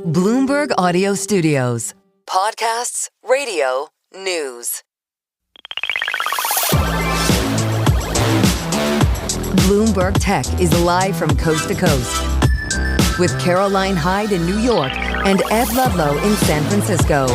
Bloomberg Audio Studios. Podcasts, radio, news. Bloomberg Tech is live from coast to coast with Caroline Hyde in New York and Ed Ludlow in San Francisco.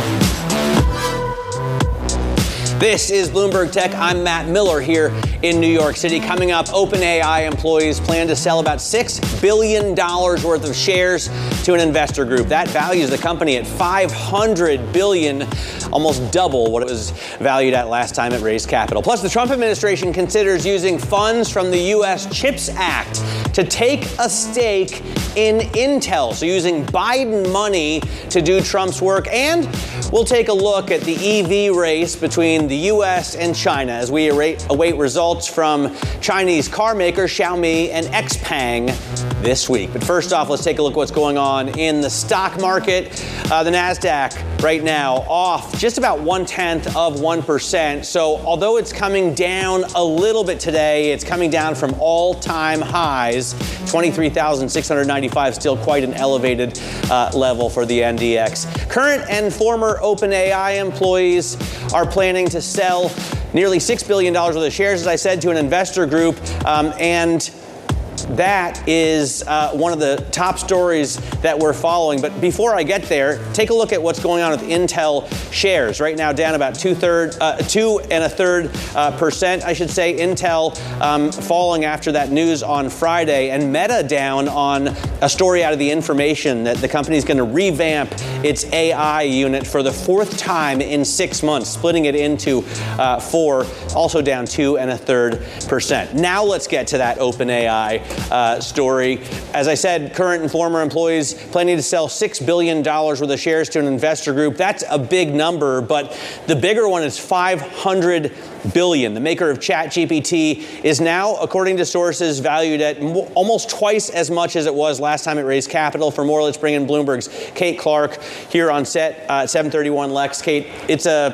This is Bloomberg Tech. I'm Matt Miller here in New York City. Coming up, OpenAI employees plan to sell about $6 billion worth of shares to an investor group. That values the company at $500 billion, almost double what it was valued at last time it raised capital. Plus, the Trump administration considers using funds from the U.S. CHIPS Act to take a stake in Intel. So using Biden money to do Trump's work. And we'll take a look at the EV race between the U.S. and China as we await results from Chinese car maker Xiaomi and XPeng this week. But first off, let's take a look at what's going on in the stock market. The NASDAQ right now off just about 0.1%. So although it's coming down a little bit today, it's coming down from all-time highs. 23,695, still quite an elevated level for the NDX. Current and former OpenAI employees are planning to sell nearly $6 billion worth of shares, as I said, to an investor group. And that is one of the top stories that we're following. But before I get there, take a look at what's going on with Intel shares. Right now down about 2.33%, I should say. Intel falling after that news on Friday, and Meta down on a story out of The Information that the company is going to revamp its AI unit for the fourth time in 6 months, splitting it into four, also down 2.33%. Now let's get to that OpenAI story. As I said, current and former employees planning to sell $6 billion worth of shares to an investor group. That's a big number, but the bigger one is $500 billion. The maker of ChatGPT is now, according to sources, valued at almost twice as much as it was last time it raised capital. For more, let's bring in Bloomberg's Kate Clark here on set at 731 Lex. Kate, it's a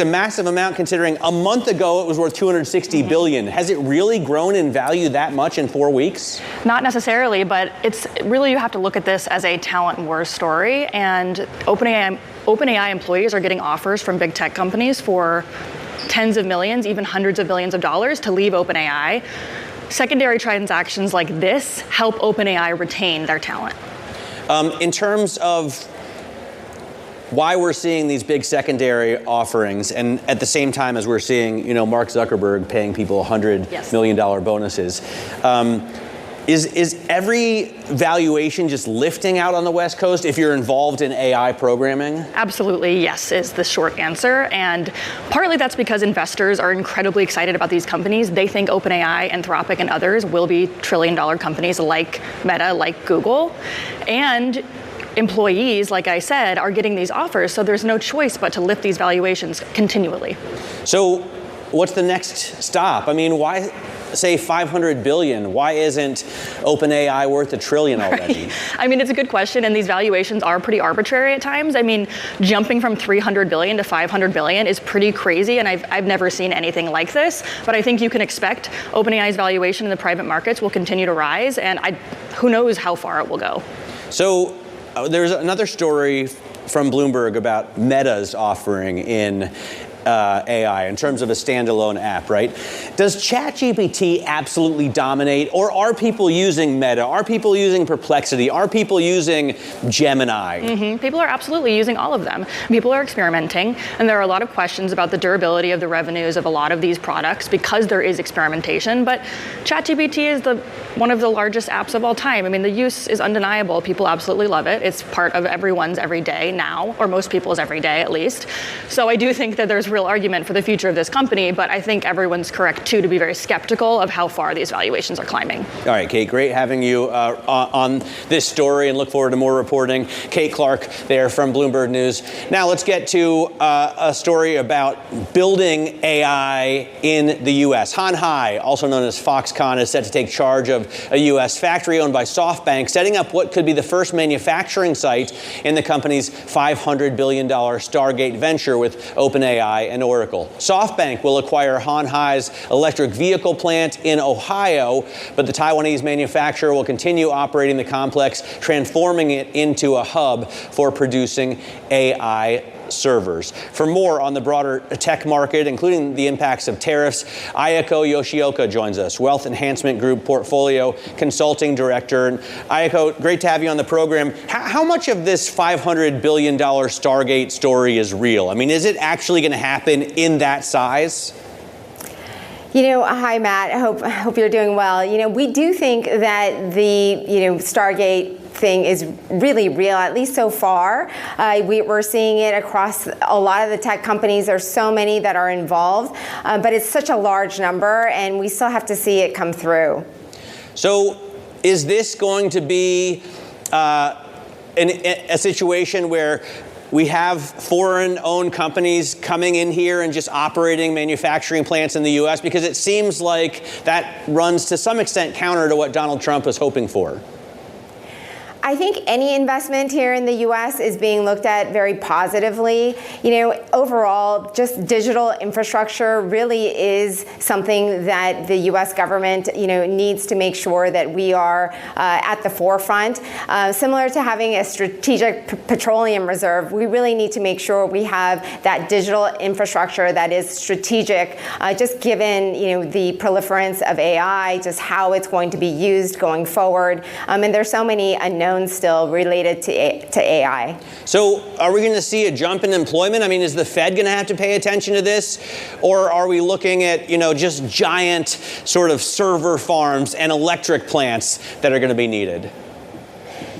massive amount considering a month ago it was worth $260 billion. Has it really grown in value that much in 4 weeks? Not necessarily, but it's really, you have to look at this as a talent war story. And OpenAI employees are getting offers from big tech companies for tens of millions, even hundreds of billions of dollars to leave OpenAI. Secondary transactions like this help OpenAI retain their talent. In terms of why we're seeing these big secondary offerings, and at the same time as we're seeing, Mark Zuckerberg paying people $100 million bonuses, is every valuation just lifting out on the West Coast if you're involved in AI programming? Absolutely, yes, is the short answer. And partly that's because investors are incredibly excited about these companies. They think OpenAI, Anthropic, and others will be trillion-dollar companies like Meta, like Google. And employees, like I said, are getting these offers, so there's no choice but to lift these valuations continually. So what's the next stop? I mean, why say $500 billion? Why isn't OpenAI worth $1 trillion already? Right. I mean, it's a good question, and these valuations are pretty arbitrary at times. I mean, jumping from $300 billion to $500 billion is pretty crazy, and I've never seen anything like this. But I think you can expect OpenAI's valuation in the private markets will continue to rise, and who knows how far it will go. So there's another story from Bloomberg about Meta's offering in AI in terms of a standalone app, right? Does ChatGPT absolutely dominate, or are people using Meta? Are people using Perplexity? Are people using Gemini? Mm-hmm. People are absolutely using all of them. People are experimenting, and there are a lot of questions about the durability of the revenues of a lot of these products because there is experimentation. But ChatGPT is one of the largest apps of all time. I mean, the use is undeniable. People absolutely love it. It's part of everyone's everyday now, or most people's everyday at least. So I do think that there's real argument for the future of this company, but I think everyone's correct too to be very skeptical of how far these valuations are climbing. All right, Kate, great having you on this story, and look forward to more reporting. Kate Clark there from Bloomberg News. Now let's get to a story about building AI in the U.S. Han Hai, also known as Foxconn, is set to take charge of a U.S. factory owned by SoftBank, setting up what could be the first manufacturing site in the company's $500 billion Stargate venture with OpenAI OpenAI and Oracle. SoftBank will acquire Hon Hai's electric vehicle plant in Ohio, but the Taiwanese manufacturer will continue operating the complex, transforming it into a hub for producing AI servers. For more on the broader tech market, including the impacts of tariffs, Ayako Yoshioka joins us, Wealth Enhancement Group Portfolio Consulting Director. And Ayako, great to have you on the program. How much of this $500 billion Stargate story is real? I mean, is it actually going to happen in that size? Hi, Matt. I hope you're doing well. We do think that the, Stargate thing is really real, at least so far. We're seeing it across a lot of the tech companies. There's so many that are involved, but it's such a large number, and we still have to see it come through. So is this going to be a situation where we have foreign-owned companies coming in here and just operating manufacturing plants in the U.S.? Because it seems like that runs to some extent counter to what Donald Trump was hoping for. I think any investment here in the U.S. is being looked at very positively. Overall, just digital infrastructure really is something that the U.S. government, needs to make sure that we are at the forefront. Similar to having a strategic petroleum reserve, we really need to make sure we have that digital infrastructure that is strategic, just given, the proliferance of AI, just how it's going to be used going forward. And there's so many unknowns still related to AI. So are we going to see a jump in employment? I mean, is the Fed going to have to pay attention to this? Or are we looking at, just giant sort of server farms and electric plants that are going to be needed?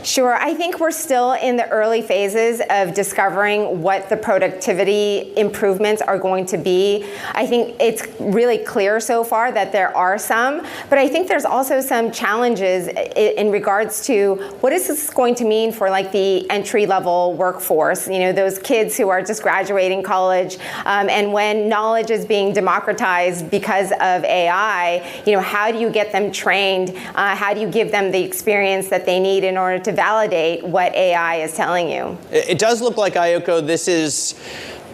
Sure. I think we're still in the early phases of discovering what the productivity improvements are going to be. I think it's really clear so far that there are some, but I think there's also some challenges in regards to what is this going to mean for like the entry-level workforce, those kids who are just graduating college, and when knowledge is being democratized because of AI, how do you get them trained? How do you give them the experience that they need in order to validate what AI is telling you? It does look like, Ayako, this is,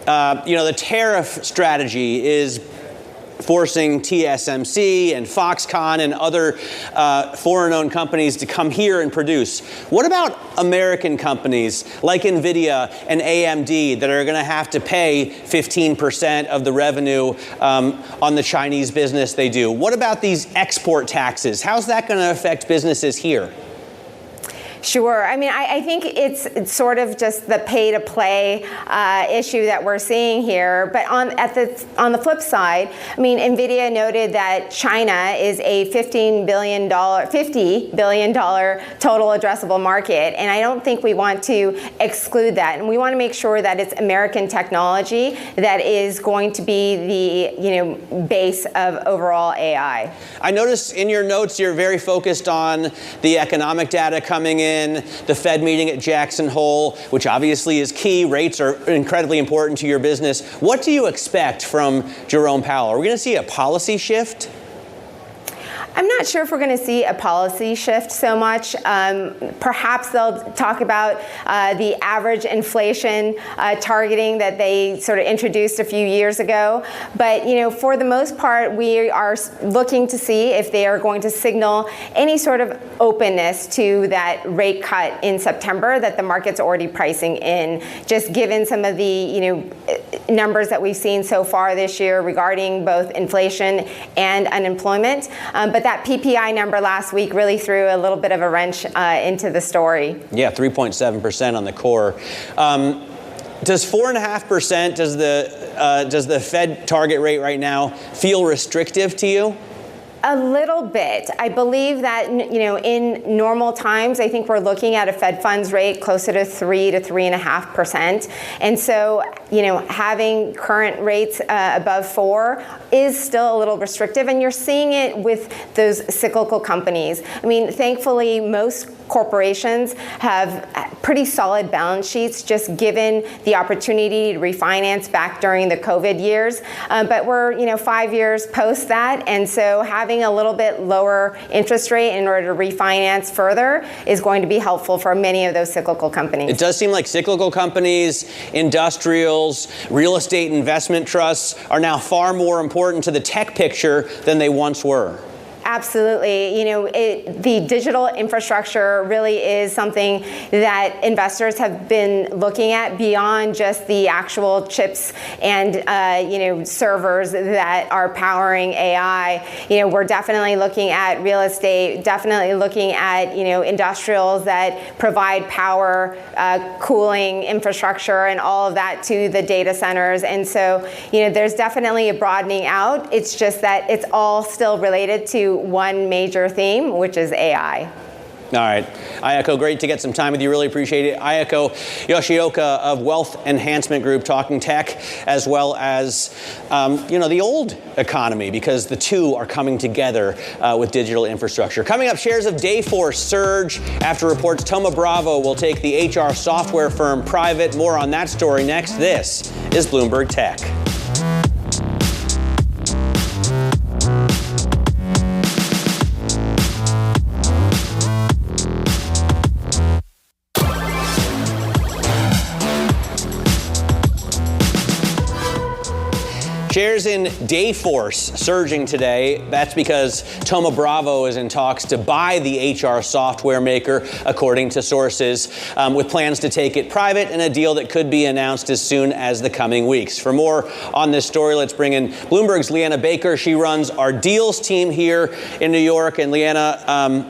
the tariff strategy is forcing TSMC and Foxconn and other foreign-owned companies to come here and produce. What about American companies like NVIDIA and AMD that are going to have to pay 15% of the revenue on the Chinese business they do? What about these export taxes? How's that going to affect businesses here? Sure. I mean, I think it's sort of just the pay-to-play issue that we're seeing here. But on the flip side, I mean, NVIDIA noted that China is a $50 billion total addressable market, and I don't think we want to exclude that. And we want to make sure that it's American technology that is going to be the base of overall AI. I notice in your notes you're very focused on the economic data coming in, the Fed meeting at Jackson Hole, which obviously is key. Rates are incredibly important to your business. What do you expect from Jerome Powell? Are we going to see a policy shift? I'm not sure if we're going to see a policy shift so much. Perhaps they'll talk about the average inflation targeting that they sort of introduced a few years ago. But, for the most part, we are looking to see if they are going to signal any sort of openness to that rate cut in September that the market's already pricing in, just given some of the, numbers that we've seen so far this year regarding both inflation and unemployment. But that PPI number last week really threw a little bit of a wrench into the story. Yeah, 3.7% on the core. Does 4.5%, does the Fed target rate right now feel restrictive to you? A little bit. I believe that, in normal times, I think we're looking at a Fed funds rate closer to 3 to 3.5%. And so, having current rates above 4 is still a little restrictive. And you're seeing it with those cyclical companies. I mean, thankfully, most corporations have pretty solid balance sheets, just given the opportunity to refinance back during the COVID years. But we're 5 years post that, and so having a little bit lower interest rate in order to refinance further is going to be helpful for many of those cyclical companies. It does seem like cyclical companies, industrials, real estate investment trusts are now far more important to the tech picture than they once were. Absolutely. The digital infrastructure really is something that investors have been looking at beyond just the actual chips and, servers that are powering AI. We're definitely looking at real estate, definitely looking at, industrials that provide power, cooling infrastructure and all of that to the data centers. And so, there's definitely a broadening out. It's just that it's all still related to one major theme, which is AI. All right. Ayako, great to get some time with you. Really appreciate it. Ayako Yoshioka of Wealth Enhancement Group, talking tech as well as, the old economy, because the two are coming together with digital infrastructure. Coming up, shares of Dayforce surge after reports Thoma Bravo will take the HR software firm private. More on that story next. This is Bloomberg Tech. Shares in Dayforce surging today. That's because Thoma Bravo is in talks to buy the HR software maker, according to sources, with plans to take it private in a deal that could be announced as soon as the coming weeks. For more on this story, let's bring in Bloomberg's Leanna Baker. She runs our deals team here in New York. And Leanna,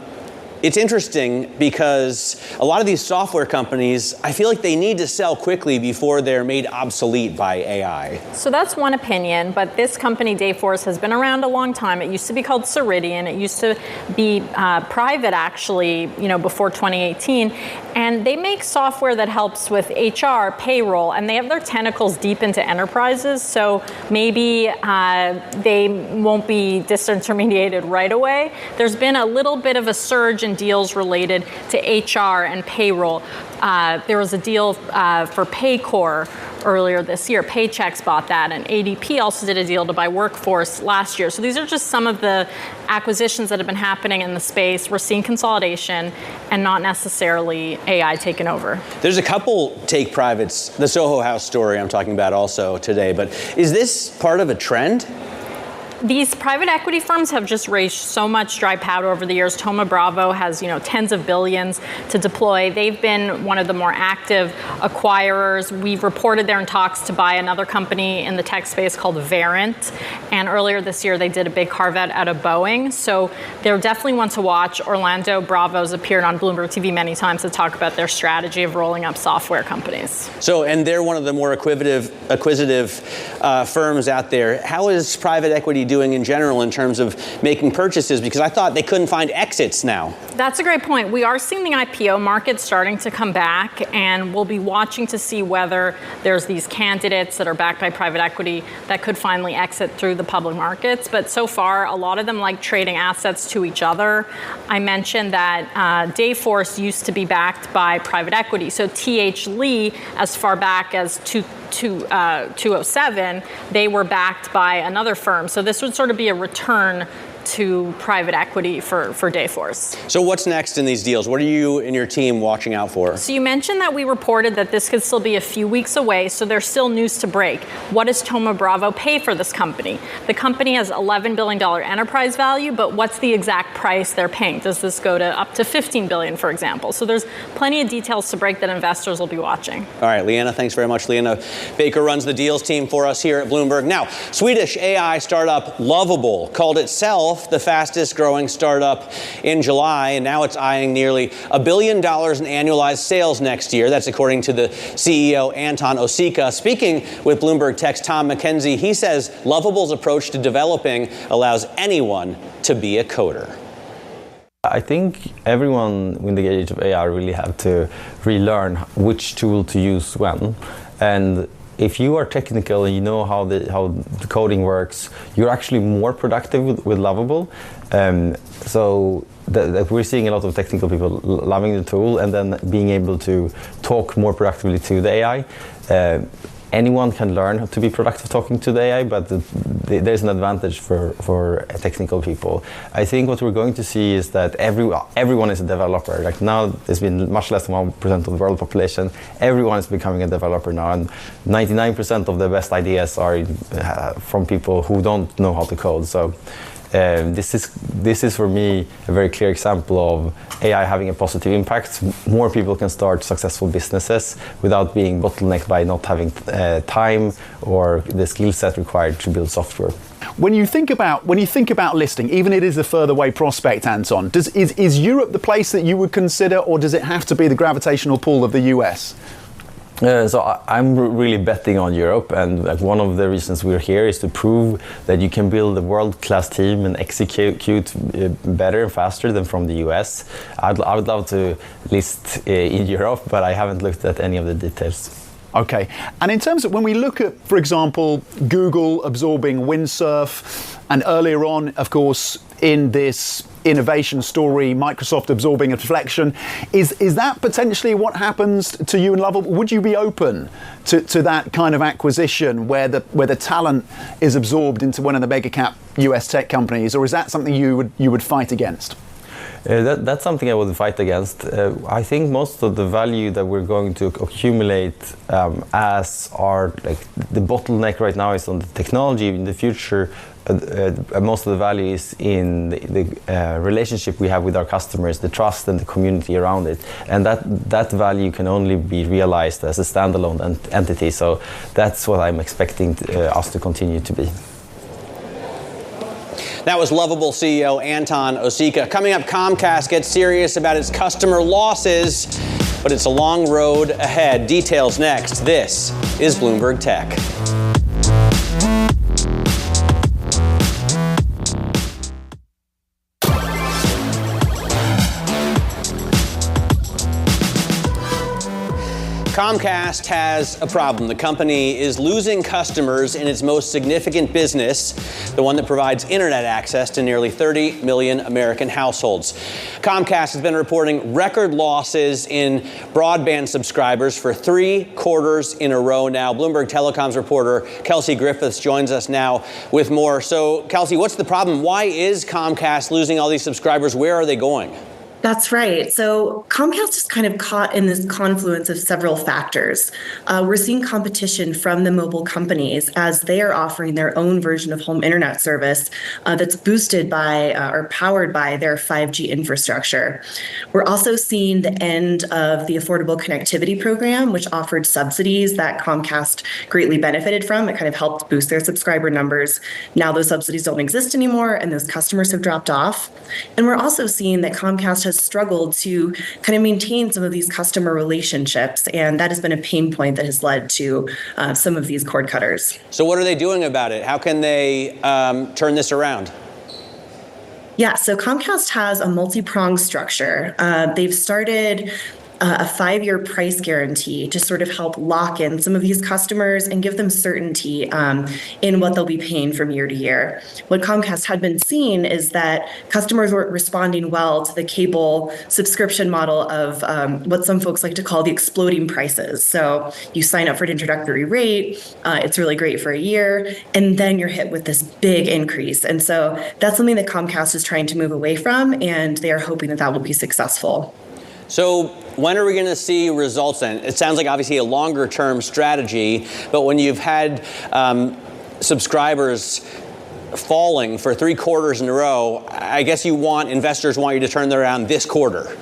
it's interesting because a lot of these software companies, I feel like they need to sell quickly before they're made obsolete by AI. So that's one opinion, but this company, Dayforce, has been around a long time. It used to be called Ceridian. It used to be private, actually, before 2018. And they make software that helps with HR, payroll, and they have their tentacles deep into enterprises. So maybe they won't be disintermediated right away. There's been a little bit of a surge in deals related to HR and payroll. There was a deal for Paycor earlier this year. Paychex bought that, and ADP also did a deal to buy Workforce last year. So these are just some of the acquisitions that have been happening in the space. We're seeing consolidation and not necessarily AI taking over. There's a couple take privates, the Soho House story I'm talking about also today, but is this part of a trend? These private equity firms have just raised so much dry powder over the years. Thoma Bravo has, tens of billions to deploy. They've been one of the more active acquirers. We've reported they're in talks to buy another company in the tech space called Verint. And earlier this year, they did a big carve-out out of Boeing. So they're definitely one to watch. Orlando Bravo's appeared on Bloomberg TV many times to talk about their strategy of rolling up software companies. So, and they're one of the more acquisitive firms out there. How is private equity doing in general in terms of making purchases? Because I thought they couldn't find exits now. That's a great point. We are seeing the IPO market starting to come back, and we'll be watching to see whether there's these candidates that are backed by private equity that could finally exit through the public markets. But so far, a lot of them like trading assets to each other. I mentioned that Dayforce used to be backed by private equity. So T.H. Lee, as far back as 2007, they were backed by another firm. So this would sort of be a return to private equity for Dayforce. So what's next in these deals? What are you and your team watching out for? So you mentioned that we reported that this could still be a few weeks away, so there's still news to break. What does Thoma Bravo pay for this company? The company has $11 billion enterprise value, but what's the exact price they're paying? Does this go to up to $15 billion, for example? So there's plenty of details to break that investors will be watching. All right, Leanna, thanks very much. Leanna Baker runs the deals team for us here at Bloomberg. Now, Swedish AI startup Lovable called itself the fastest growing startup in July, and now it's eyeing nearly $1 billion in annualized sales next year. That's according to the CEO, Anton Osika. Speaking with Bloomberg Tech's Tom McKenzie, he says Lovable's approach to developing allows anyone to be a coder. I think everyone in the age of AI really have to relearn which tool to use when. And if you are technical and you know how the coding works, you're actually more productive with Lovable. So that we're seeing a lot of technical people loving the tool and then being able to talk more productively to the AI. Anyone can learn to be productive talking to the AI, but there's an advantage for technical people. I think what we're going to see is that everyone is a developer. Like now, there's been much less than 1% of the world population. Everyone is becoming a developer now, and 99% of the best ideas are from people who don't know how to code. So this is for me a very clear example of AI having a positive impact. More people can start successful businesses without being bottlenecked by not having time or the skill set required to build software. When you think about listing, even if it is a further away prospect, Anton, is Europe the place that you would consider, or does it have to be the gravitational pull of the US? So I'm really betting on Europe, and like one of the reasons we're here is to prove that you can build a world-class team and execute better and faster than from the US. I would love to list in Europe, but I haven't looked at any of the details. Okay, and in terms of when we look at, for example, Google absorbing Windsurf, and earlier on, of course, in this innovation story, Microsoft absorbing Inflection, is that potentially what happens to you and Lovell? Would you be open to that kind of acquisition where the talent is absorbed into one of the mega cap US tech companies, or is that something you would fight against? That's something I would fight against. I think most of the value that we're going to accumulate as our the bottleneck right now is on the technology. In the future, most of the value is in the relationship we have with our customers, the trust and the community around it, and that value can only be realized as a standalone entity. So that's what I'm expecting us to continue to be. That was Lovable CEO Anton Osika. Coming up, Comcast gets serious about its customer losses, but it's a long road ahead. Details next. This is Bloomberg Tech. Comcast has a problem. The company is losing customers in its most significant business, the one that provides internet access to nearly 30 million American households. Comcast has been reporting record losses in broadband subscribers for 3 quarters in a row now. Bloomberg Telecom's reporter Kelsey Griffiths joins us now with more. So, Kelsey, what's the problem? Why is Comcast losing all these subscribers? Where are they going? That's right. So Comcast is kind of caught in this confluence of several factors. We're seeing competition from the mobile companies as they are offering their own version of home internet service that's boosted by or powered by their 5G infrastructure. We're also seeing the end of the Affordable Connectivity Program, which offered subsidies that Comcast greatly benefited from. It kind of helped boost their subscriber numbers. Now those subsidies don't exist anymore, and those customers have dropped off. And we're also seeing that Comcast has struggled to kind of maintain some of these customer relationships, and that has been a pain point that has led to some of these cord cutters. So what are they doing about it? How can they turn this around? Yeah, so Comcast has a multi-pronged structure. They've started a 5-year price guarantee to sort of help lock in some of these customers and give them certainty in what they'll be paying from year to year. What Comcast had been seeing is that customers weren't responding well to the cable subscription model of what some folks like to call the exploding prices. So you sign up for an introductory rate, it's really great for a year, and then you're hit with this big increase. And so that's something that Comcast is trying to move away from, and they are hoping that that will be successful. So when are we going to see results then? It sounds like obviously a longer term strategy, but when you've had subscribers falling for 3 quarters in a row, I guess investors want you to turn them around this quarter.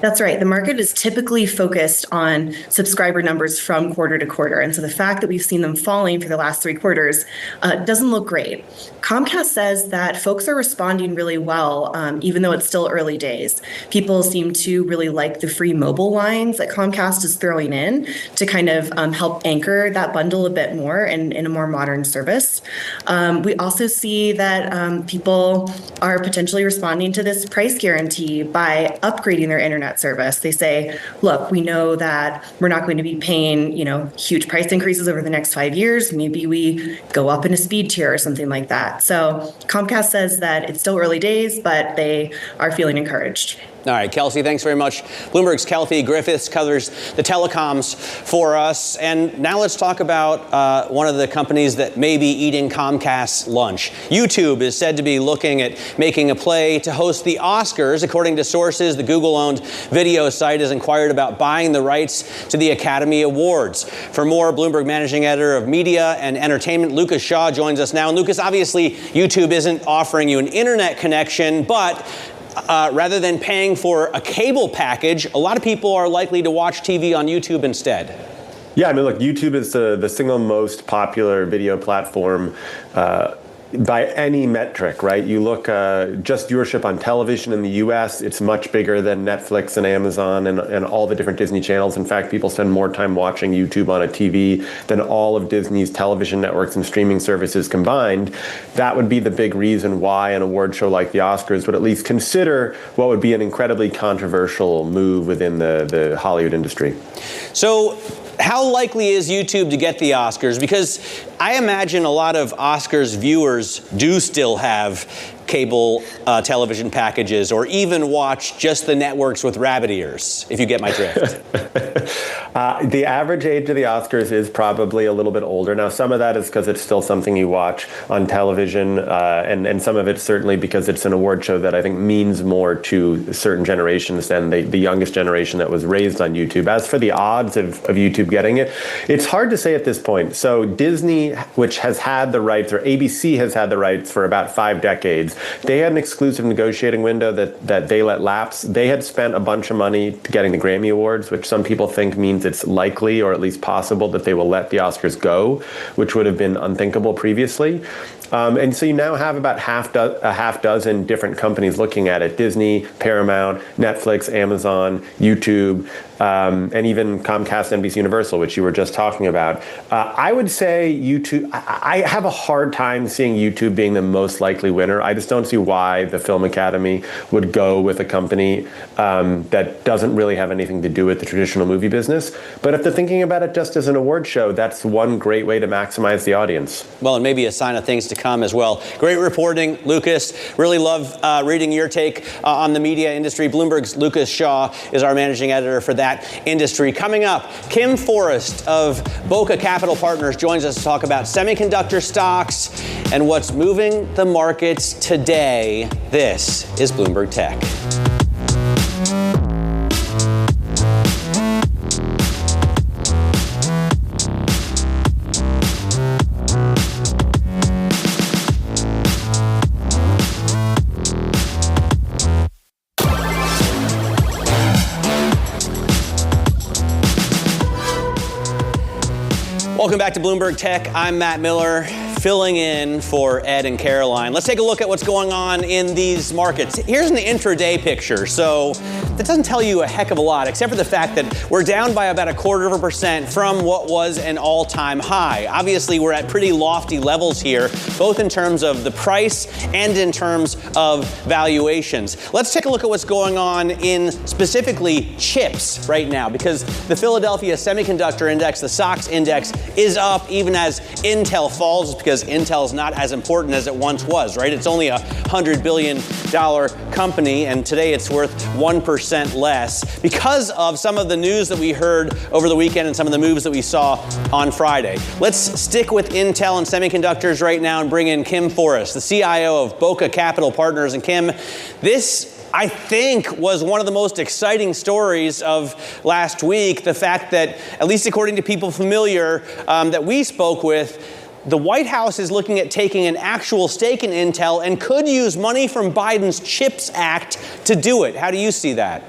That's right. The market is typically focused on subscriber numbers from quarter to quarter. And so the fact that we've seen them falling for the last 3 quarters doesn't look great. Comcast says that folks are responding really well, even though it's still early days. People seem to really like the free mobile lines that Comcast is throwing in to kind of help anchor that bundle a bit more in a more modern service. We also see that people are potentially responding to this price guarantee by upgrading their internet internet service. They say, look, we know that we're not going to be paying, huge price increases over the next 5 years. Maybe we go up in a speed tier or something like that. So Comcast says that it's still early days, but they are feeling encouraged. All right, Kelsey, thanks very much. Bloomberg's Kelsey Griffiths covers the telecoms for us. And now let's talk about one of the companies that may be eating Comcast's lunch. YouTube is said to be looking at making a play to host the Oscars. According to sources, the Google-owned video site has inquired about buying the rights to the Academy Awards. For more, Bloomberg managing editor of media and entertainment, Lucas Shaw, joins us now. And Lucas, obviously, YouTube isn't offering you an internet connection, but rather than paying for a cable package, a lot of people are likely to watch TV on YouTube instead. Yeah, I mean, look, YouTube is the single most popular video platform by any metric, right? You look just viewership on television in the US, it's much bigger than Netflix and Amazon and all the different Disney channels. In fact, people spend more time watching YouTube on a TV than all of Disney's television networks and streaming services combined. That would be the big reason why an award show like the Oscars would at least consider what would be an incredibly controversial move within the Hollywood industry. So, how likely is YouTube to get the Oscars? Because I imagine a lot of Oscars viewers do still have cable television packages or even watch just the networks with rabbit ears, if you get my drift. The average age of the Oscars is probably a little bit older. Now, some of that is because it's still something you watch on television, and some of it's certainly because it's an award show that I think means more to certain generations than the youngest generation that was raised on YouTube. As for the odds of YouTube getting it, it's hard to say at this point. So Disney, which has had the rights, or ABC has had the rights for about 5 decades, they had an exclusive negotiating window that they let lapse. They had spent a bunch of money to getting the Grammy Awards, which some people think means it's likely or at least possible that they will let the Oscars go, which would have been unthinkable previously. And so you now have about a half dozen different companies looking at it: Disney, Paramount, Netflix, Amazon, YouTube, and even Comcast, NBC Universal, which you were just talking about. I would say YouTube, I have a hard time seeing YouTube being the most likely winner. I just don't see why the Film Academy would go with a company that doesn't really have anything to do with the traditional movie business. But if they're thinking about it just as an award show, that's one great way to maximize the audience. Well, and maybe a sign of things to come as well. Great reporting, Lucas. Really love reading your take on the media industry. Bloomberg's Lucas Shaw is our managing editor for that industry. Coming up, Kim Forrest of Boca Capital Partners joins us to talk about semiconductor stocks and what's moving the markets today. This is Bloomberg Tech. Welcome back to Bloomberg Tech. I'm Matt Miller, filling in for Ed and Caroline. Let's take a look at what's going on in these markets. Here's an intraday picture. So that doesn't tell you a heck of a lot, except for the fact that we're down by about 0.25% from what was an all-time high. Obviously, we're at pretty lofty levels here, both in terms of the price and in terms of valuations. Let's take a look at what's going on in specifically chips right now, because the Philadelphia Semiconductor Index, the SOX index, is up even as Intel falls, because Intel is not as important as it once was, right? It's only a $100 billion company, and today it's worth 1% less because of some of the news that we heard over the weekend and some of the moves that we saw on Friday. Let's stick with Intel and semiconductors right now and bring in Kim Forrest, the CIO of Boca Capital Partners. And Kim, this, I think, was one of the most exciting stories of last week. The fact that, at least according to people familiar that we spoke with, the White House is looking at taking an actual stake in Intel and could use money from Biden's CHIPS Act to do it. How do you see that?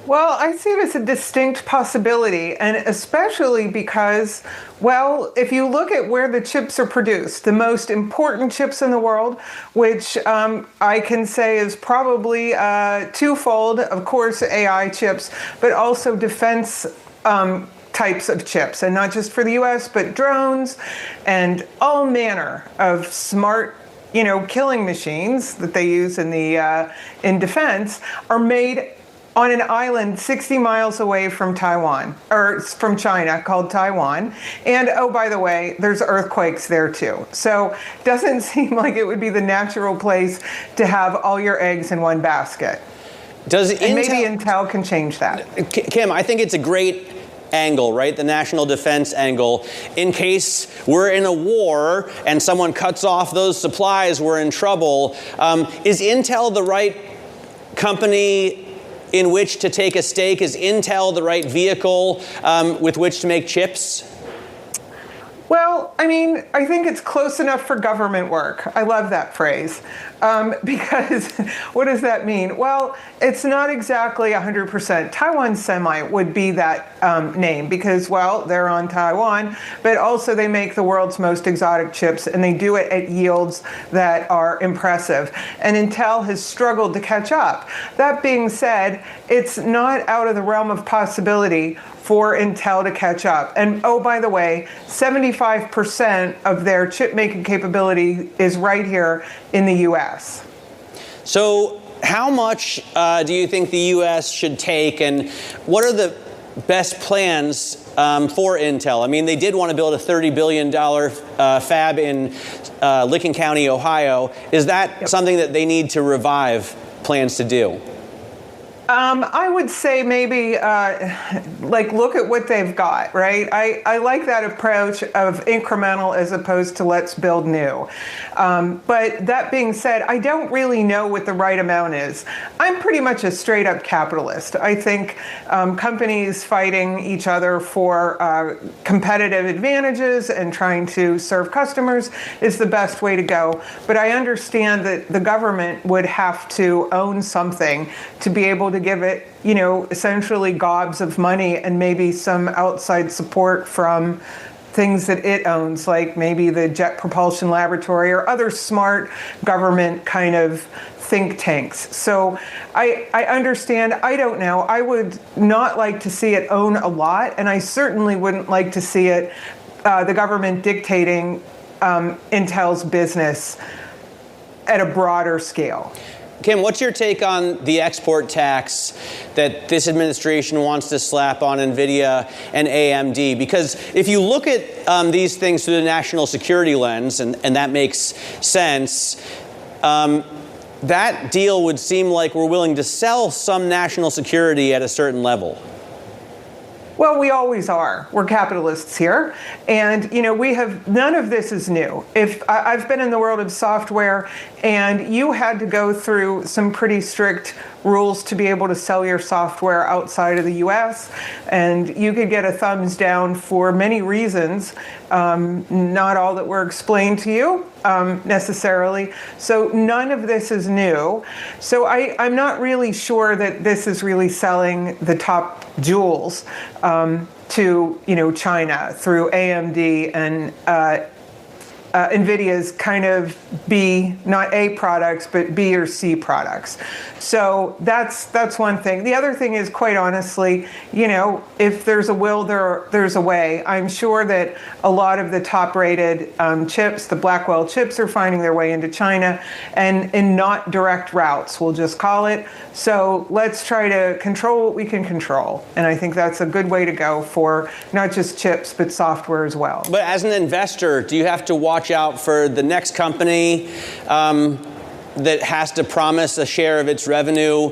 Well, I see it as a distinct possibility, and especially because, well, if you look at where the chips are produced, the most important chips in the world, which I can say is probably twofold, of course, AI chips, but also defense types of chips, and not just for the US, but drones and all manner of smart, killing machines that they use in defense are made on an island 60 miles away from Taiwan, or from China, called Taiwan. And oh, by the way, there's earthquakes there too. So it doesn't seem like it would be the natural place to have all your eggs in one basket. Maybe Intel can change that. Kim, I think it's a great angle, right? The national defense angle. In case we're in a war and someone cuts off those supplies, we're in trouble. Is Intel the right company in which to take a stake? Is Intel the right vehicle with which to make chips? Well, I mean, I think it's close enough for government work. I love that phrase. Because what does that mean? Well, it's not exactly 100%. Taiwan Semi would be that name because, well, they're on Taiwan, but also they make the world's most exotic chips, and they do it at yields that are impressive. And Intel has struggled to catch up. That being said, it's not out of the realm of possibility for Intel to catch up. And oh, by the way, 75% of their chip making capability is right here in the US. So how much do you think the US should take, and what are the best plans for Intel? I mean, they did want to build a $30 billion fab in Licking County, Ohio. Is that something that they need to revive plans to do? I would say maybe look at what they've got, right? I like that approach of incremental as opposed to let's build new. But that being said, I don't really know what the right amount is. I'm pretty much a straight up capitalist. I think companies fighting each other for competitive advantages and trying to serve customers is the best way to go. But I understand that the government would have to own something to be able to give it, essentially gobs of money and maybe some outside support from things that it owns, like maybe the Jet Propulsion Laboratory or other smart government kind of think tanks. So I understand. I don't know. I would not like to see it own a lot, and I certainly wouldn't like to see it, the government dictating Intel's business at a broader scale. Kim, what's your take on the export tax that this administration wants to slap on NVIDIA and AMD? Because if you look at these things through the national security lens, and that makes sense, that deal would seem like we're willing to sell some national security at a certain level. Well, we always are. We're capitalists here. And, none of this is new. If I've been in the world of software, and you had to go through some pretty strict rules to be able to sell your software outside of the US, and you could get a thumbs down for many reasons, not all that were explained to you necessarily. So none of this is new. So I'm not really sure that this is really selling the top jewels to China through AMD and NVIDIA's kind of not A products, but B or C products. So that's one thing. The other thing is, quite honestly, if there's a will, there's a way. I'm sure that a lot of the top-rated chips, the Blackwell chips, are finding their way into China, and in not direct routes, we'll just call it. So let's try to control what we can control. And I think that's a good way to go for not just chips, but software as well. But as an investor, do you have to watch out for the next company that has to promise a share of its revenue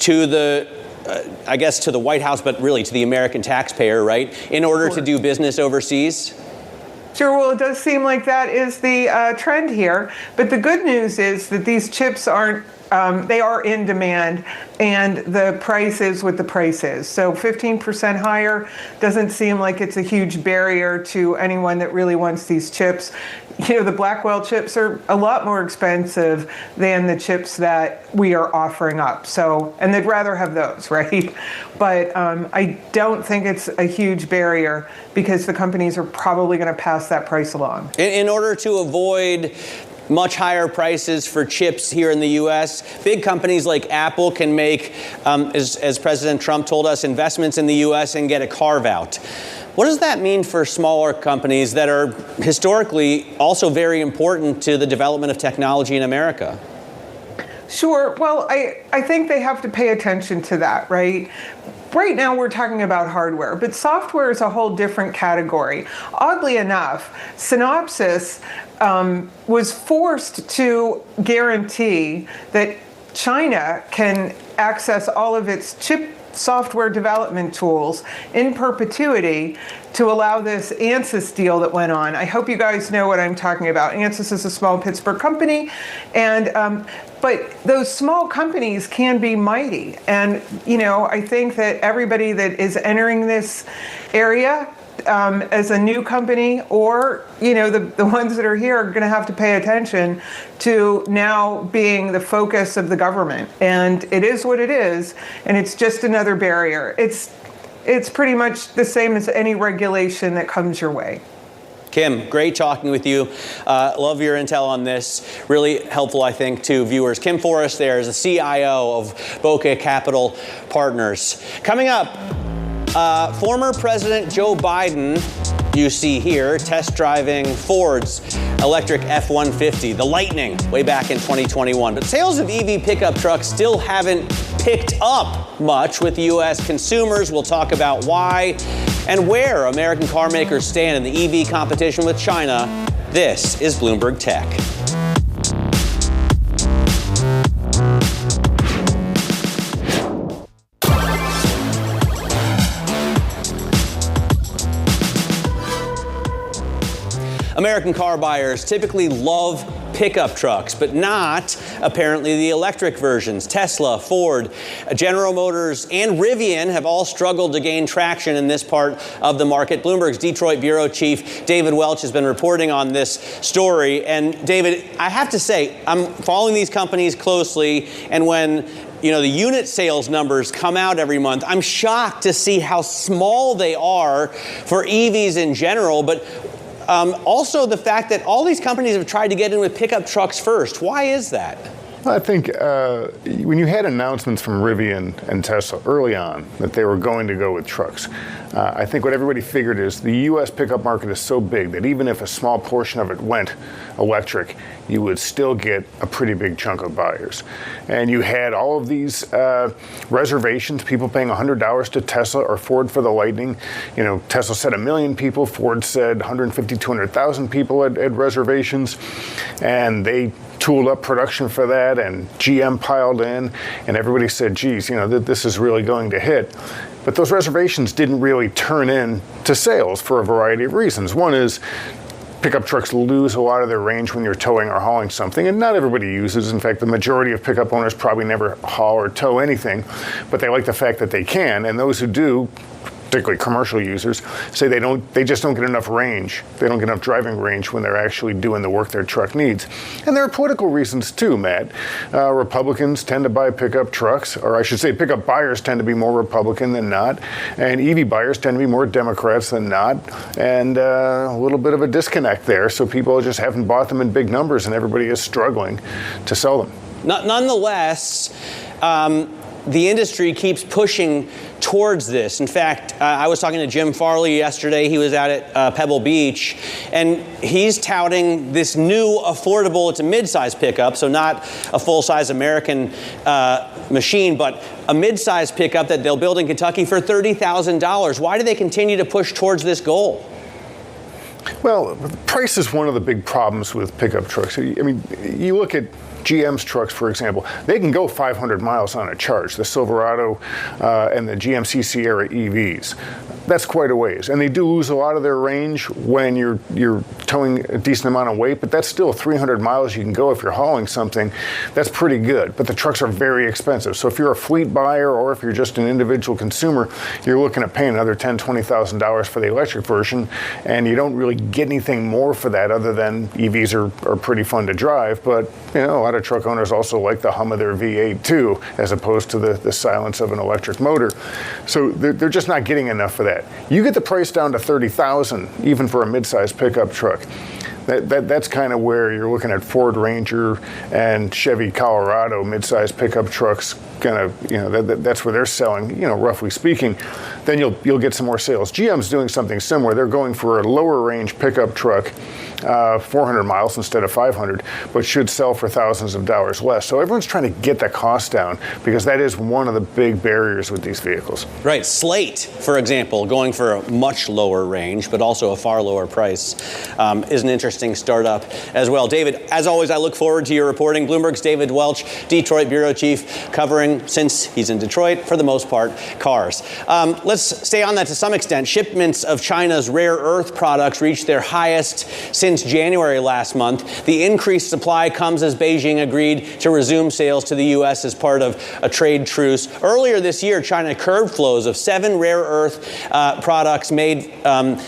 to the White House, but really to the American taxpayer, right, in order to do business overseas? Sure, well, it does seem like that is the trend here. But the good news is that these chips they are in demand, and the price is what the price is. So 15% higher doesn't seem like it's a huge barrier to anyone that really wants these chips. The Blackwell chips are a lot more expensive than the chips that we are offering up. So, and they'd rather have those, right? But I don't think it's a huge barrier because the companies are probably going to pass that price along. In order to avoid much higher prices for chips here in the U.S., big companies like Apple can make, as President Trump told us, investments in the U.S. and get a carve-out. What does that mean for smaller companies that are historically also very important to the development of technology in America? Sure. Well, I think they have to pay attention to that, right? Right now we're talking about hardware, but software is a whole different category. Oddly enough, Synopsys was forced to guarantee that China can access all of its chip software development tools in perpetuity to allow this Ansys deal that went on. I hope you guys know what I'm talking about. Ansys is a small Pittsburgh company, and but those small companies can be mighty. And I think that everybody that is entering this area as a new company, or the ones that are here, are going to have to pay attention to now being the focus of the government. And it is what it is, and it's just another barrier. It's pretty much the same as any regulation that comes your way. Kim, great talking with you. Love your intel on this. Really helpful, I think, to viewers. Kim Forrest there is the CIO of Boca Capital Partners. Coming up, former President Joe Biden, you see here, test driving Ford's electric F-150, the Lightning, way back in 2021. But sales of EV pickup trucks still haven't picked up much with U.S. consumers. We'll talk about why and where American car makers stand in the EV competition with China. This is Bloomberg Tech. American car buyers typically love pickup trucks, but not apparently the electric versions. Tesla, Ford, General Motors, and Rivian have all struggled to gain traction in this part of the market. Bloomberg's Detroit bureau chief, David Welch, has been reporting on this story. And David, I have to say, I'm following these companies closely, and when the unit sales numbers come out every month, I'm shocked to see how small they are for EVs in general, but also the fact that all these companies have tried to get in with pickup trucks first. Why is that? I think when you had announcements from Rivian and Tesla early on that they were going to go with trucks, I think what everybody figured is the U.S. pickup market is so big that even if a small portion of it went electric, you would still get a pretty big chunk of buyers. And you had all of these reservations, people paying $100 to Tesla or Ford for the Lightning. Tesla said 1 million people, Ford said 150, 200,000 people had reservations, and they tooled up production for that, and GM piled in, and everybody said, geez, this is really going to hit. But those reservations didn't really turn into sales for a variety of reasons. One is pickup trucks lose a lot of their range when you're towing or hauling something, and not everybody uses. In fact, the majority of pickup owners probably never haul or tow anything, but they like the fact that they can, and those who do, particularly commercial users, say they just don't get enough range. They don't get enough driving range when they're actually doing the work their truck needs. And there are political reasons too, Matt. Republicans tend to buy pickup trucks, or I should say pickup buyers tend to be more Republican than not, and EV buyers tend to be more Democrats than not, and a little bit of a disconnect there, so people just haven't bought them in big numbers, and everybody is struggling to sell them. Nonetheless, the industry keeps pushing towards this. In fact, I was talking to Jim Farley yesterday. He was out at Pebble Beach, and he's touting this new affordable, it's a mid-size pickup, so not a full-size American machine, but a mid-size pickup that they'll build in Kentucky for $30,000. Why do they continue to push towards this goal? Well, price is one of the big problems with pickup trucks. I mean, you look at GM's trucks, for example, they can go 500 miles on a charge, the Silverado and the GMC Sierra EVs. That's quite a ways. And they do lose a lot of their range when you're towing a decent amount of weight, but that's still 300 miles you can go if you're hauling something. That's pretty good, but the trucks are very expensive. So if you're a fleet buyer or if you're just an individual consumer, you're looking at paying another $10,000, $20,000 for the electric version, and you don't really get anything more for that other than EVs are pretty fun to drive, but a lot of truck owners also like the hum of their V8 too, as opposed to the silence of an electric motor. So they're just not getting enough for that. You get the price down to $30,000, even for a mid-size pickup truck. That's kind of where you're looking at Ford Ranger and Chevy Colorado mid-size pickup trucks. That's where they're selling, roughly speaking. Then you'll get some more sales. GM's doing something similar. They're going for a lower range pickup truck 400 miles instead of 500, but should sell for thousands of dollars less. So everyone's trying to get the cost down because that is one of the big barriers with these vehicles. Right. Slate, for example, going for a much lower range, but also a far lower price, is an interesting startup as well. David, as always, I look forward to your reporting. Bloomberg's David Welch, Detroit bureau chief, covering, since he's in Detroit, for the most part, cars. Let's stay on that to some extent. Shipments of China's rare earth products reached their highest since January last month. The increased supply comes as Beijing agreed to resume sales to the U.S. as part of a trade truce. Earlier this year, China curbed flows of 7 rare earth products made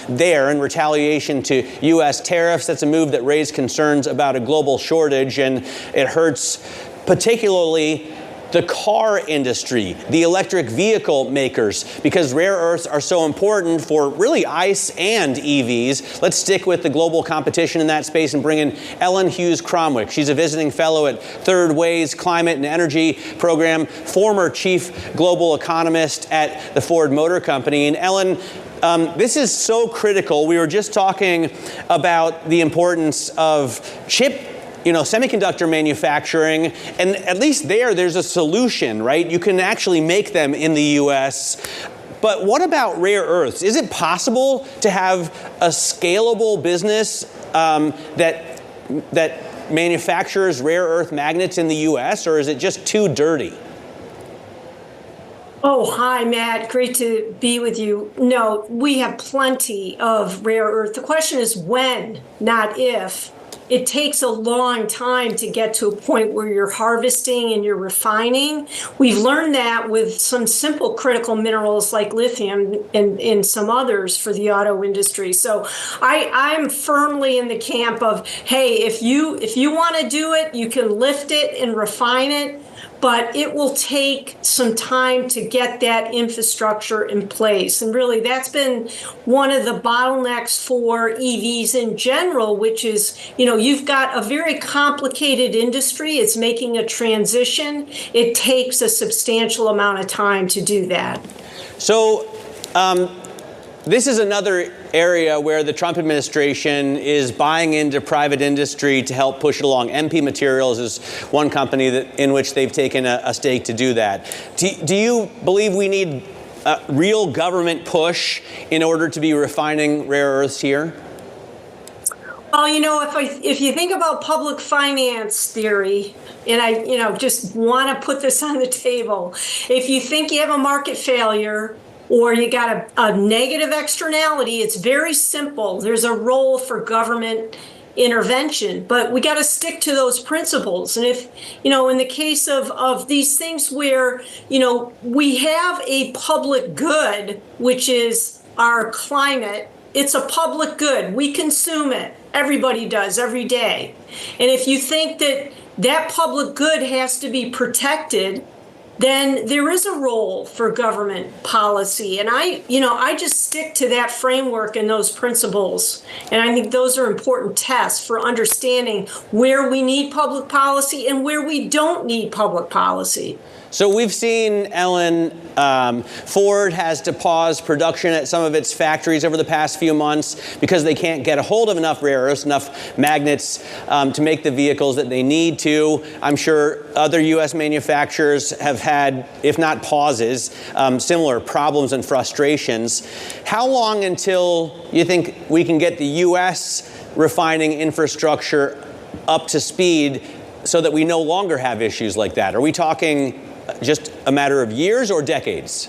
there in retaliation to U.S. tariffs. That's a move that raised concerns about a global shortage, and it hurts particularly the car industry, the electric vehicle makers, because rare earths are so important for really ICE and EVs. Let's stick with the global competition in that space and bring in Ellen Hughes-Cromwick. She's a visiting fellow at Third Way's Climate and Energy Program, former chief global economist at the Ford Motor Company. And Ellen, this is so critical. We were just talking about the importance of semiconductor manufacturing, and at least there's a solution, right? You can actually make them in the U.S. But what about rare earths? Is it possible to have a scalable business that manufactures rare earth magnets in the U.S., or is it just too dirty? Oh, hi, Matt. Great to be with you. No, we have plenty of rare earth. The question is when, not if. It takes a long time to get to a point where you're harvesting and you're refining. We've learned that with some simple critical minerals like lithium and some others for the auto industry. So I'm firmly in the camp of, hey, if you want to do it, you can lift it and refine it. But it will take some time to get that infrastructure in place. And really, that's been one of the bottlenecks for EVs in general, which is, you've got a very complicated industry. It's making a transition. It takes a substantial amount of time to do that. So this is another area where the Trump administration is buying into private industry to help push it along. MP Materials is one company in which they've taken a stake to do that. Do you believe we need a real government push in order to be refining rare earths here? Well, if you think about public finance theory, and I just want to put this on the table, if you think you have a market failure, or you got a negative externality, it's very simple. There's a role for government intervention, but we got to stick to those principles. And if, in the case of these things where, we have a public good, which is our climate, it's a public good. We consume it. Everybody does every day. And if you think that public good has to be protected, then there is a role for government policy. And I just stick to that framework and those principles. And I think those are important tests for understanding where we need public policy and where we don't need public policy. So we've seen, Ellen, Ford has to pause production at some of its factories over the past few months because they can't get a hold of enough rare earths, enough magnets to make the vehicles that they need to. I'm sure other U.S. manufacturers have had, if not pauses, similar problems and frustrations. How long until you think we can get the U.S. refining infrastructure up to speed so that we no longer have issues like that? Are we talking just a matter of years or decades?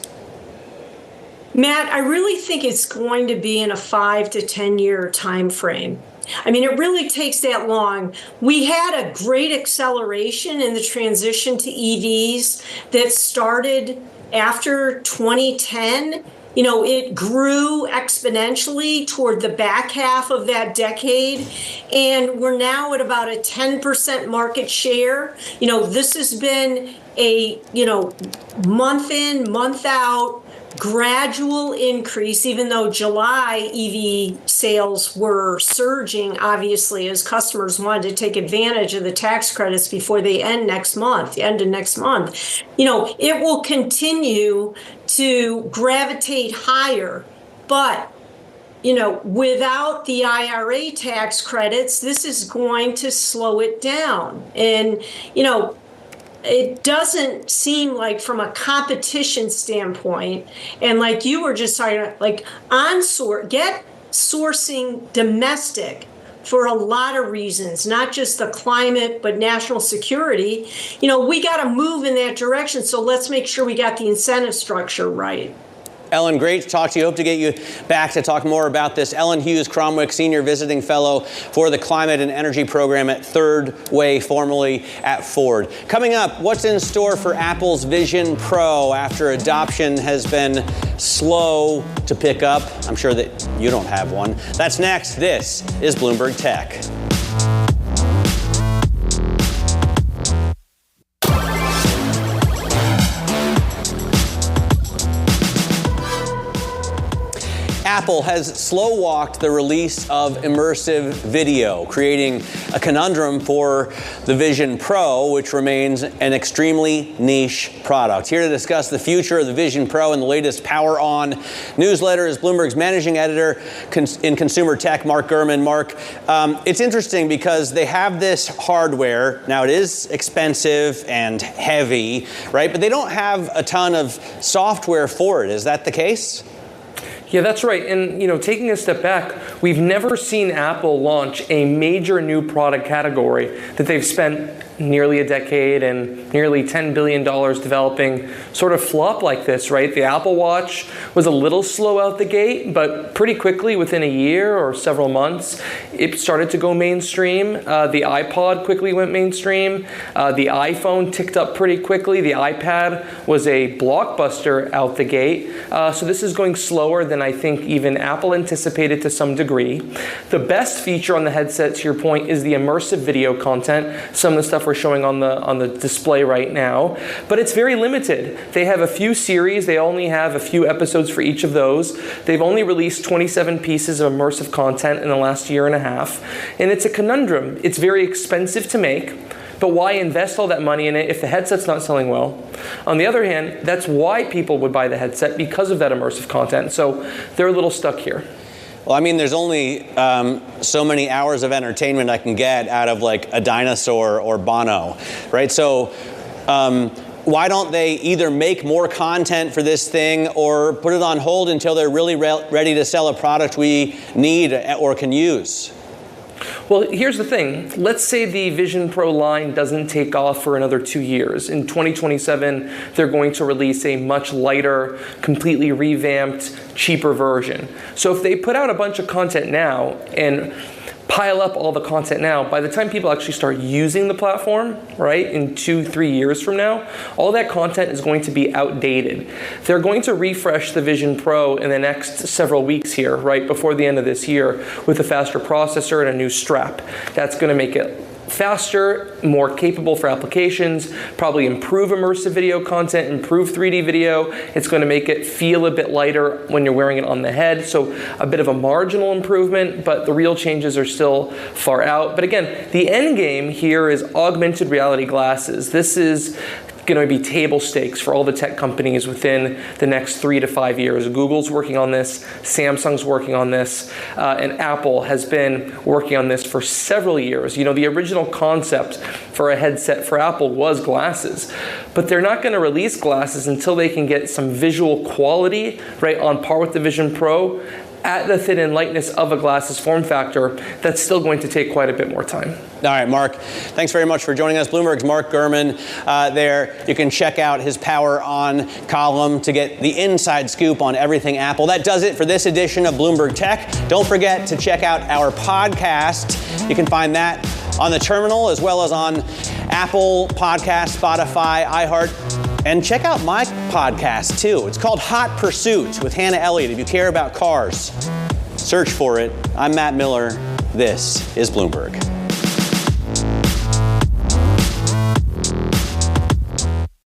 Matt, I really think it's going to be in a 5 to 10 year time frame. I mean, it really takes that long. We had a great acceleration in the transition to EVs that started after 2010. It grew exponentially toward the back half of that decade, and we're now at about a 10% market share. This has been a, month in, month out, gradual increase, even though July EV sales were surging, obviously, as customers wanted to take advantage of the tax credits before they end of next month. It will continue to gravitate higher, but without the IRA tax credits, this is going to slow it down. And, it doesn't seem like from a competition standpoint, and like you were just talking about, like get sourcing domestic for a lot of reasons, not just the climate, but national security. We got to move in that direction. So let's make sure we got the incentive structure right. Ellen, great to talk to you. Hope to get you back to talk more about this. Ellen Hughes-Cromwick, Senior Visiting Fellow for the Climate and Energy Program at Third Way, formerly at Ford. Coming up, what's in store for Apple's Vision Pro after adoption has been slow to pick up? I'm sure that you don't have one. That's next. This is Bloomberg Tech. Apple has slow-walked the release of immersive video, creating a conundrum for the Vision Pro, which remains an extremely niche product. Here to discuss the future of the Vision Pro and the latest Power On newsletter is Bloomberg's managing editor in consumer tech, Mark Gurman. Mark, it's interesting because they have this hardware. Now, it is expensive and heavy, right? But they don't have a ton of software for it. Is that the case? Yeah, that's right. And, taking a step back, we've never seen Apple launch a major new product category that they've spent nearly a decade and nearly $10 billion developing sort of flop like this, right? The Apple Watch was a little slow out the gate, but pretty quickly, within a year or several months, it started to go mainstream. The iPod quickly went mainstream. The iPhone ticked up pretty quickly. The iPad was a blockbuster out the gate. So this is going slower than I think even Apple anticipated to some degree. The best feature on the headset, to your point, is the immersive video content. Some of the stuff we're showing on the display right now, but it's very limited. They have a few series. They only have a few episodes for each of those. They've only released 27 pieces of immersive content in the last year and a half, and it's a conundrum. It's very expensive to make, but why invest all that money in it if the headset's not selling well? On the other hand, that's why people would buy the headset, because of that immersive content. So they're a little stuck here. Well, I mean, there's only so many hours of entertainment I can get out of like a dinosaur or Bono, right? So why don't they either make more content for this thing or put it on hold until they're really ready to sell a product we need or can use? Well, here's the thing. Let's say the Vision Pro line doesn't take off for another 2 years. In 2027, they're going to release a much lighter, completely revamped, cheaper version. So if they put out a bunch of content now and pile up all the content now, by the time people actually start using the platform, right, in 2-3 years from now, all that content is going to be outdated. They're going to refresh the Vision Pro in the next several weeks here, right, before the end of this year, with a faster processor and a new strap. That's going to make it faster, more capable for applications, probably improve immersive video content, improve 3D video. It's going to make it feel a bit lighter when you're wearing it on the head. So a bit of a marginal improvement, but the real changes are still far out. But again, the end game here is augmented reality glasses. This is going to be table stakes for all the tech companies within the next 3 to 5 years. Google's working on this, Samsung's working on this, and Apple has been working on this for several years. The original concept for a headset for Apple was glasses, but they're not going to release glasses until they can get some visual quality right on par with the Vision Pro at the thin and lightness of a glasses form factor. That's still going to take quite a bit more time. All right, Mark, thanks very much for joining us. Bloomberg's Mark Gurman there. You can check out his Power On column to get the inside scoop on everything Apple. That does it for this edition of Bloomberg Tech. Don't forget to check out our podcast. You can find that on the terminal as well as on Apple Podcasts, Spotify, iHeart. And check out my podcast, too. It's called Hot Pursuit with Hannah Elliott. If you care about cars, search for it. I'm Matt Miller. This is Bloomberg.